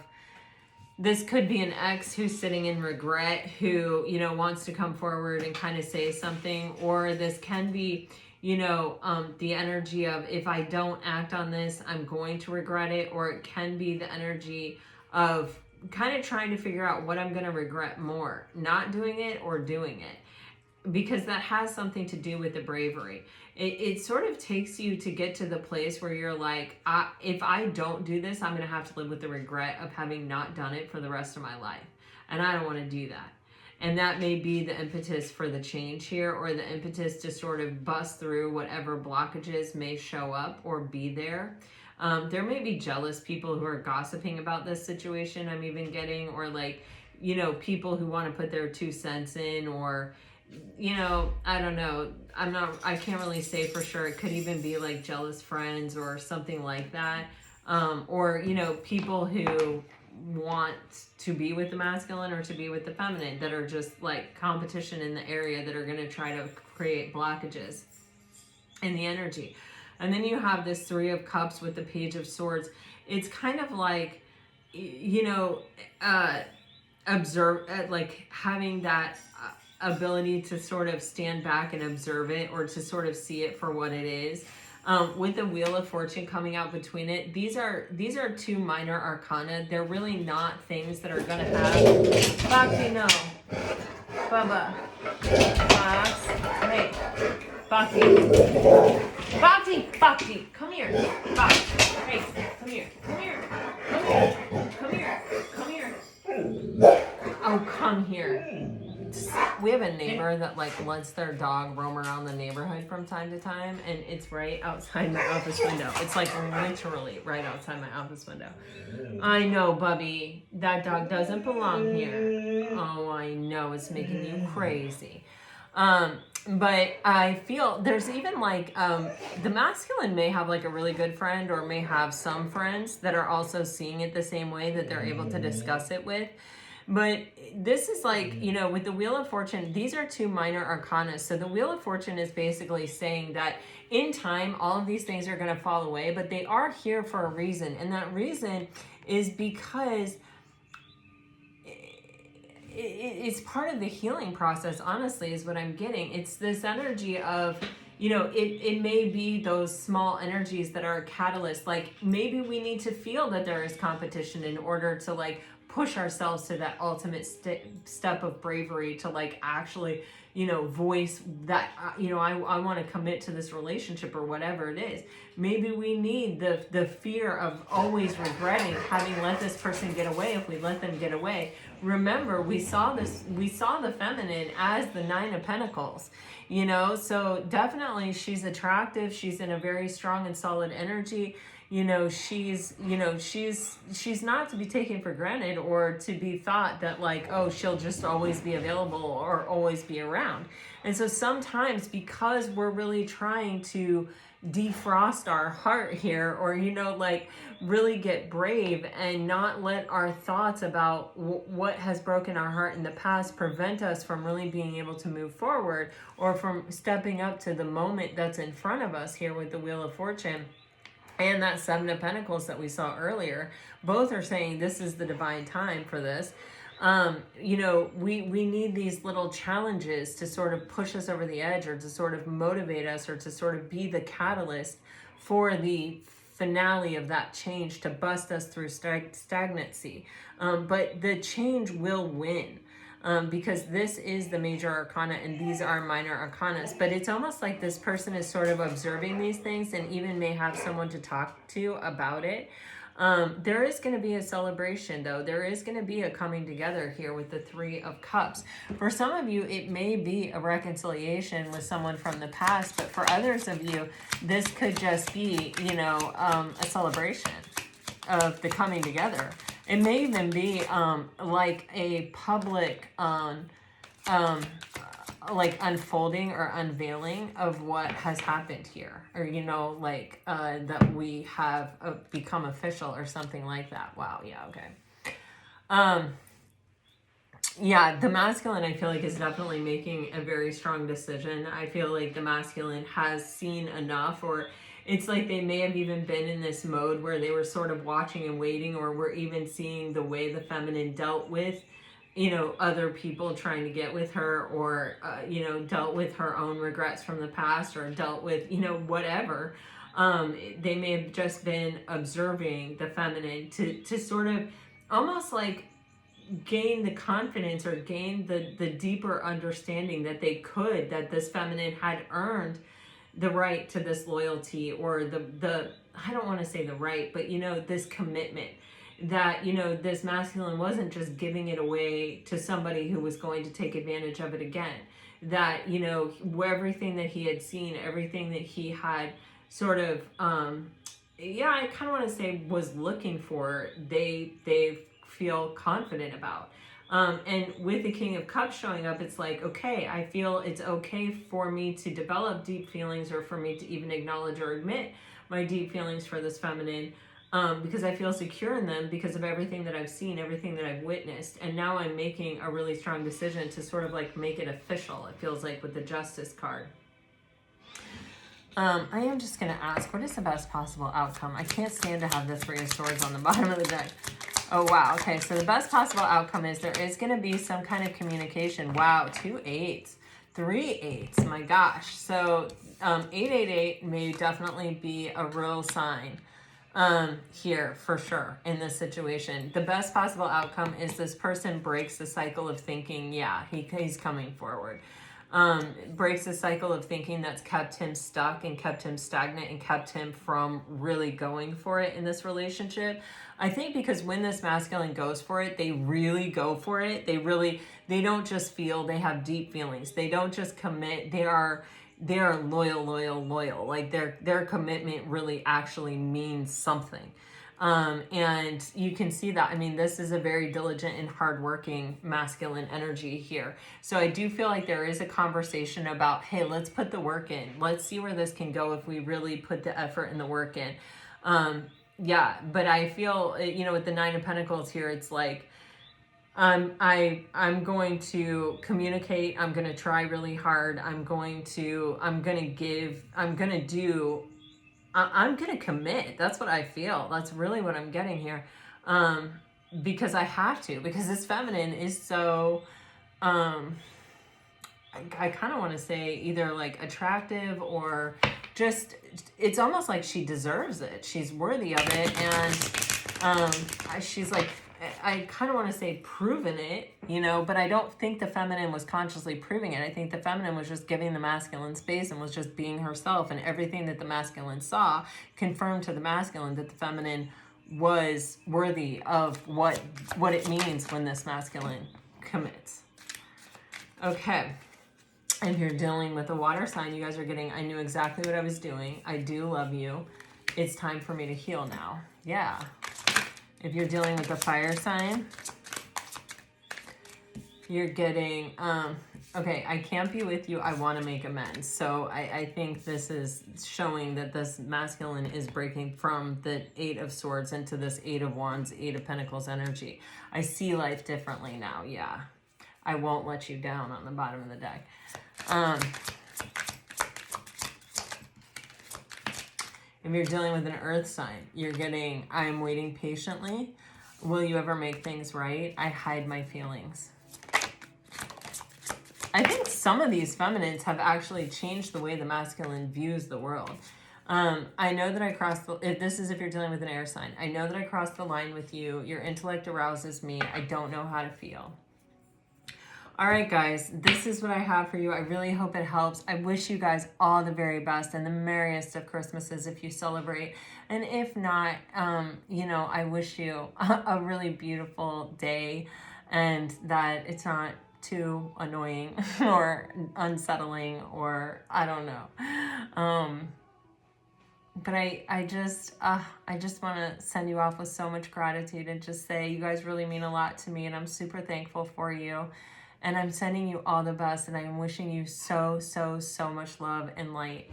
this could be an ex who's sitting in regret, who, you know, wants to come forward and kind of say something, or this can be, you know, the energy of, if I don't act on this, I'm going to regret it. Or it can be the energy of kind of trying to figure out what I'm going to regret more, not doing it or doing it, because that has something to do with the bravery. It sort of takes you to get to the place where you're like, if I don't do this, I'm going to have to live with the regret of having not done it for the rest of my life. And I don't want to do that. And that may be the impetus for the change here, or the impetus to sort of bust through whatever blockages may show up or be there. There may be jealous people who are gossiping about this situation, I'm even getting, or like, you know, people who want to put their 2 cents in, or, you know, I don't know. I can't really say for sure. It could even be like jealous friends or something like that. Or, you know, people who want to be with the masculine or to be with the feminine, that are just like competition in the area, that are going to try to create blockages in the energy. And then you have this Three of Cups with the Page of Swords. It's kind of like, you know, like having that ability to sort of stand back and observe it, or to sort of see it for what it is. With the Wheel of Fortune coming out between it, these are 2 minor arcana. They're really not things that are going to have... Bhakti, no. Bubba. Box. Hey. Bhakti. Bhakti, come here. Bhakti. Hey, come here. Come here. Come here. Come here. Come here. come here. We have a neighbor that like lets their dog roam around the neighborhood from time to time, and it's right outside my office window. It's like literally right outside my office window. I know, Bubby, that dog doesn't belong here. Oh, I know, it's making you crazy. But I feel there's even like the masculine may have like a really good friend, or may have some friends that are also seeing it the same way, that they're able to discuss it with. But this is like, you know, with the Wheel of Fortune, these are two minor arcana. So the Wheel of Fortune is basically saying that in time, all of these things are going to fall away, but they are here for a reason. And that reason is because it's part of the healing process, honestly, is what I'm getting. It's this energy of, you know, it may be those small energies that are a catalyst. Like maybe we need to feel that there is competition in order to like push ourselves to that ultimate step of bravery, to like actually, you know, voice that, you know, I want to commit to this relationship or whatever it is. Maybe we need the fear of always regretting having let this person get away. If we let them get away, remember we saw the feminine as the Nine of Pentacles, you know, so definitely she's attractive. She's in a very strong and solid energy. You know, she's not to be taken for granted, or to be thought that like, oh, she'll just always be available or always be around. And so sometimes, because we're really trying to defrost our heart here, or, you know, like really get brave and not let our thoughts about what has broken our heart in the past prevent us from really being able to move forward, or from stepping up to the moment that's in front of us here with the Wheel of Fortune. And that Seven of Pentacles that we saw earlier, both are saying this is the divine time for this. You know, we need these little challenges to sort of push us over the edge, or to sort of motivate us, or to sort of be the catalyst for the finale of that change, to bust us through stagnancy. But the change will win. Because this is the major arcana and these are minor arcanas. But it's almost like this person is sort of observing these things, and even may have someone to talk to about it. There is going to be a celebration, though. There is going to be a coming together here with the Three of Cups. For some of you, it may be a reconciliation with someone from the past, but for others of you, this could just be, you know, a celebration of the coming together. It may even be like a public like unfolding or unveiling of what has happened here, or, you know, like that we have become official or something like that. Wow. Yeah. Okay. Yeah, the masculine, I feel like, is definitely making a very strong decision. I feel like the masculine has seen enough, or it's like they may have even been in this mode where they were sort of watching and waiting, or were even seeing the way the feminine dealt with, you know, other people trying to get with her, or, you know, dealt with her own regrets from the past, or dealt with, you know, whatever. They may have just been observing the feminine to sort of almost like gain the confidence, or gain the deeper understanding that that this feminine had earned the right to this loyalty, or the I don't want to say the right, but, you know, this commitment, that, you know, this masculine wasn't just giving it away to somebody who was going to take advantage of it again. That, you know, everything that he had seen, everything that he had sort of, yeah, I kind of want to say was looking for, they feel confident about. And with the King of Cups showing up, it's like, okay, I feel it's okay for me to develop deep feelings, or for me to even acknowledge or admit my deep feelings for this feminine, because I feel secure in them because of everything that I've seen, everything that I've witnessed. And now I'm making a really strong decision to sort of like make it official, it feels like, with the Justice card. I am just going to ask, what is the best possible outcome? I can't stand to have the Three of Swords on the bottom of the deck. Oh, wow. Okay, so the best possible outcome is there is going to be some kind of communication. Wow, 2 8s, 3 8s, my gosh. So 888 may definitely be a real sign here for sure in this situation. The best possible outcome is this person breaks the cycle of thinking, yeah, he's coming forward. Breaks the cycle of thinking that's kept him stuck and kept him stagnant and kept him from really going for it in this relationship. I think because when this masculine goes for it, they really go for it. They don't just feel, they have deep feelings. They don't just commit. They are loyal. Like their commitment really actually means something. And you can see that. I mean, this is a very diligent and hardworking masculine energy here. So I do feel like there is a conversation about, hey, let's put the work in. Let's see where this can go if we really put the effort and the work in. Yeah, but I feel, with the Nine of Pentacles here, it's like, I'm going to communicate. I'm going to try really hard. I'm going to commit. That's what I feel. That's really what I'm getting here. Because I have to, because this feminine is so, I kind of want to say either like attractive or just, it's almost like she deserves it. She's worthy of it. And, she's like, I kind of want to say proven it, but I don't think the feminine was consciously proving it. I think the feminine was just giving the masculine space and was just being herself, and everything that the masculine saw confirmed to the masculine that the feminine was worthy of what it means when this masculine commits. Okay. If you're dealing with a water sign, you guys are getting, I knew exactly what I was doing. I do love you. It's time for me to heal now. Yeah. If you're dealing with a fire sign, you're getting, okay, I can't be with you. I want to make amends. So I think this is showing that this masculine is breaking from the Eight of Swords into this Eight of Wands, Eight of Pentacles energy. I see life differently now. Yeah. I won't let you down on the bottom of the deck. If you're dealing with an earth sign, you're getting, I'm waiting patiently. Will you ever make things right? I hide my feelings. I think some of these feminines have actually changed the way the masculine views the world. I know that I crossed the, if you're dealing with an air sign, I know that I crossed the line with you. Your intellect arouses me. I don't know how to feel. All right, guys, this is what I have for you. I really hope it helps. I wish you guys all the very best and the merriest of Christmases if you celebrate. And if not, I wish you a really beautiful day and that it's not too annoying or unsettling or I don't know. But I just want to send you off with so much gratitude and just say you guys really mean a lot to me and I'm super thankful for you. And I'm sending you all the best and I'm wishing you so much love and light.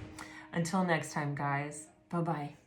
Until next time, guys. Bye-bye.